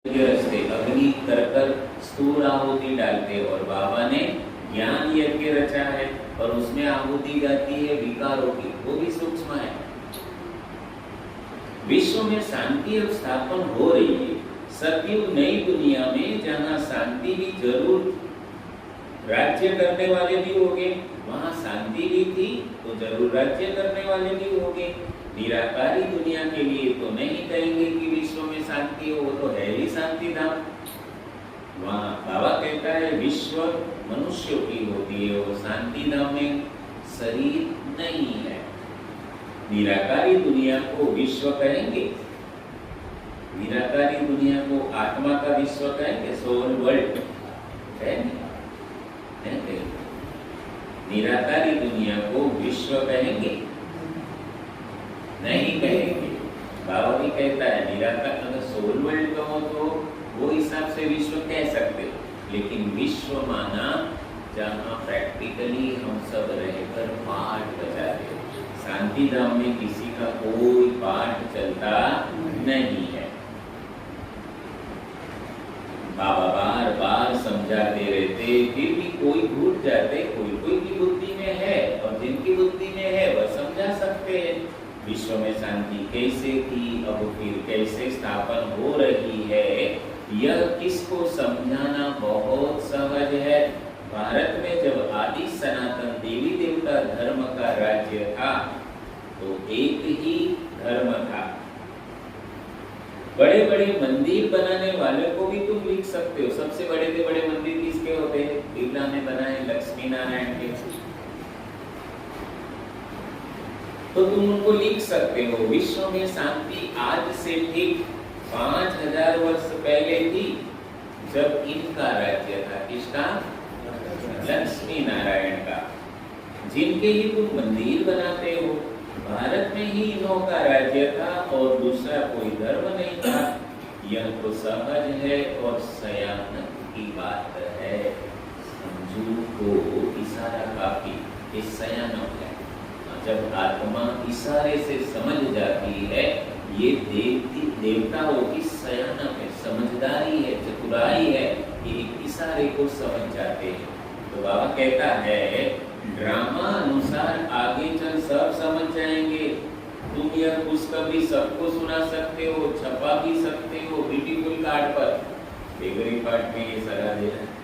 रस्ते अग्नि कर स्थूल आहुति डालते और बाबा ने ज्ञान यज्ञ रचा है और उसमें आहुति जाती है विकारों की, वो भी सूक्ष्म है। विश्व में शांति अब स्थापन हो रही है। सतयुग नई दुनिया में जहाँ शांति भी जरूर राज्य करने वाले भी होंगे, वहाँ शांति भी थी तो जरूर राज्य करने वाले भी होंगे। निराकारी दुनिया के लिए तो नहीं कहेंगे कि विश्व में शांति हो, वो तो है ही शांति धाम। वहाँ बाबा कहता है विश्व मनुष्यों की होती है, वो शांति धाम में शरीर नहीं है। निराकारी दुनिया को विश्व कहेंगे, निराकारी दुनिया को आत्मा का विश्व कहेंगे, सोल वर्ल्ड कहेंगे, नहीं कहेंगे। निराकारी दुनिया को विश्व कहेंगे, नहीं कहेंगे। बाबा भी कहता है निराकार, अगर सोल वर्ल्ड कहो तो वो हिसाब से विश्व कह सकते हो, लेकिन विश्व माना जहाँ प्रैक्टिकली हम सब रहकर पाठ बजाते हो। शांति धाम में किसी का कोई पाठ चलता नहीं है। बाबा बार बार समझाते रहते, फिर भी कोई भूल जाते। कोई कोई की बुद्धि में है और जिनकी बुद्धि में है वह समझा सकते हैं विश्व में शांति कैसे थी, अब फिर कैसे स्थापन हो रही है। यह किसको समझाना बहुत सहज है। भारत में जब आदि सनातन देवी देवता धर्म का राज्य था तो एक ही धर्म था। बड़े बड़े मंदिर बनाने वाले को भी तुम लिख सकते हो। सबसे बड़े से बड़े मंदिर किसके होते हैं? बिरला ने बनाए, लक्ष्मी नारायण के। तो तुम उनको लिख सकते हो। विश्व में शांति आज से ठीक 5000 वर्ष पहले थी, जब इनका राज्य था। किसका? लक्ष्मी नारायण का, जिनके ही तुम मंदिर बनाते हो। भारत में ही इन्हों का राज्य था और दूसरा कोई धर्म नहीं था। यह तो सहज है और सयानक की बात है। समझू को इशारा काफी, ये सयानक है। जब आत्मा इशारे से समझ जाती है, ये देवताओं की सयानक है, समझदारी है, चतुराई है, ये इशारे को समझ जाते हैं। तो बाबा कहता है ड्रामा अनुसार आगे चल सब समझ जाएंगे। तुम यह खुशखबरी सबको सुना सकते हो, छपा भी सकते हो ब्यूटीफुल कार्ड पर। बेगरी पार्ट में ये सलाह दे रहा है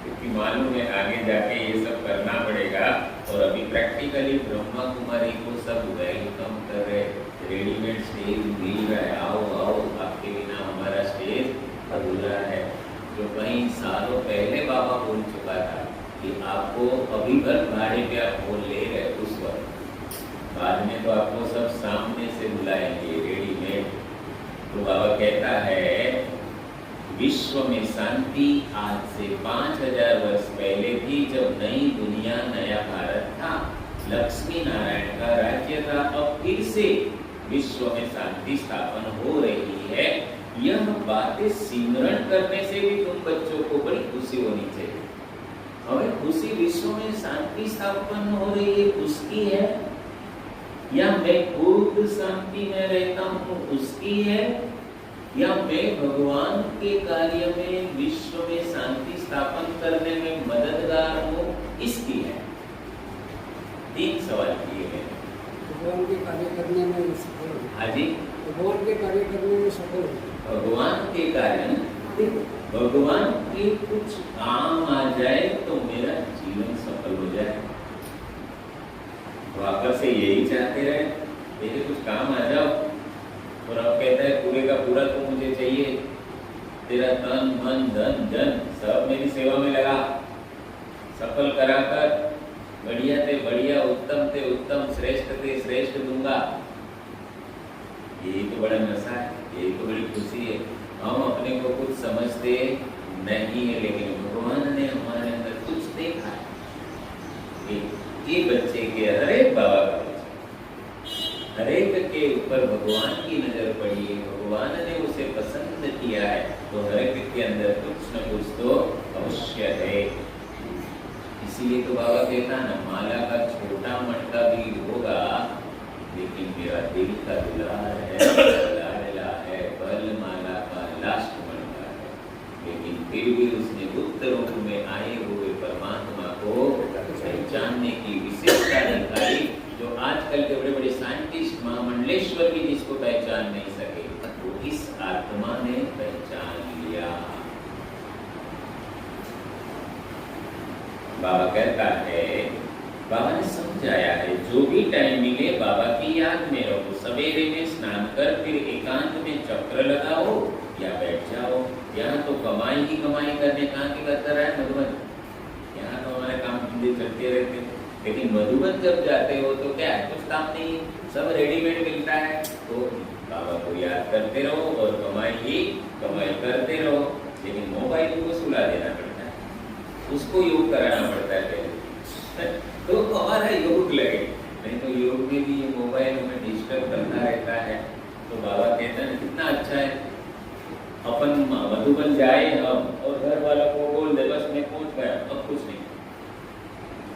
क्योंकि मालूम है आगे जाके ये सब करना पड़ेगा। और अभी प्रैक्टिकली ब्रह्मा कुमारी को सब वेलकम कर रहे, रेडीमेड स्टेज मिल रहा है। आओ आओ, आपके बिना हमारा स्टेज अधूरा है। जो कई सालों पहले बाबा बोल चुका था कि आपको अभी भर भाड़े पे आप बोल ले रहे उस वक्त, बाद में तो आपको सब सामने से बुलाएंगे रेडीमेड। तो बाबा कहता है विश्व में शांति आज से 5000 वर्ष पहले थी, जब नई दुनिया नया भारत था, लक्ष्मी नारायण का राज्य था। अब फिर से विश्व में शांति स्थापन हो रही है। यह बातें सिमरण करने से भी तुम बच्चों को बड़ी खुशी होनी चाहिए। हमें खुशी विश्व में शांति स्थापन हो रही है उसकी है, या मैं खुद शांति में रहता हूँ उसकी है, या मैं भगवान के कार्य में विश्व में शांति स्थापन करने में मददगार हूँ इसकी है। 3 सवाल किए गए। भगवान के कार्य करने में सफल हो। हाँ जी, भगवान के कार्य करने में सफल हो। भगवान के कारण भगवान के कुछ काम आ जाए तो मेरा जीवन सफल हो जाए। तो आप से यही चाहते रहे, देखिए कुछ काम आ जाओ। और अब कहता है पूरे का पूरा तो मुझे चाहिए, तेरा तन मन धन जन सब मेरी सेवा में लगा, सफल कराकर बढ़िया थे बढ़िया, उत्तम थे उत्तम, श्रेष्ठ थे श्रेष्ठ दूंगा। यही तो बड़ा नशा है, यही तो बड़ी खुशी है। हम अपने को कुछ समझते नहीं है, लेकिन भगवान ने हमारे अंदर कुछ देखा है। ये बच्चे के हर एक बाबा का हर एक के ऊपर भगवान की नजर पड़ी है, भगवान ने उसे पसंद किया है, तो हर एक के अंदर कुछ न कुछ तो अवश्य है। इसीलिए तो बाबा कहता ना, माला का छोटा मटका भी होगा लेकिन मेरा दिल का दुलार है, लाडला है, बल माला फिर भी उसने गुप्त रूप में आए हुए परमात्मा को पहचानने की विशेषता दिखाई, जो आजकल के बड़े बड़े साइंटिस्ट महामंडलेश्वर भी जिसको पहचान नहीं सके, वो इस आत्मा ने पहचान लिया। बाबा कहता है, बाबा ने समझाया है, जो भी टाइम मिले बाबा की याद में रहो। सवेरे में स्नान कर फिर एकांत में चक्र लगाओ या बैठ जाओ। यहाँ तो कमाई ही कमाई करने कहाँ की करता रहा है मधुबन, यहाँ तो हमारे काम धंधे चलते रहते हैं। लेकिन मधुबन जब जाते हो तो क्या है, कुछ काम नहीं, सब रेडीमेड मिलता है। तो बाबा को याद करते रहो और कमाई ही कमाई करते रहो। लेकिन मोबाइल को सुला देना पड़ता है, उसको योग कराना पड़ता है पहले, तो हमारा योग लगे। नहीं तो योग में भी ये मोबाइल हमें डिस्टर्ब करता रहता है। तो बाबा कहते हैं कितना अच्छा है, अपन मधुबन जाए हम और घर वालों को बोल दे बस मैं पहुंच गया, अब कुछ नहीं।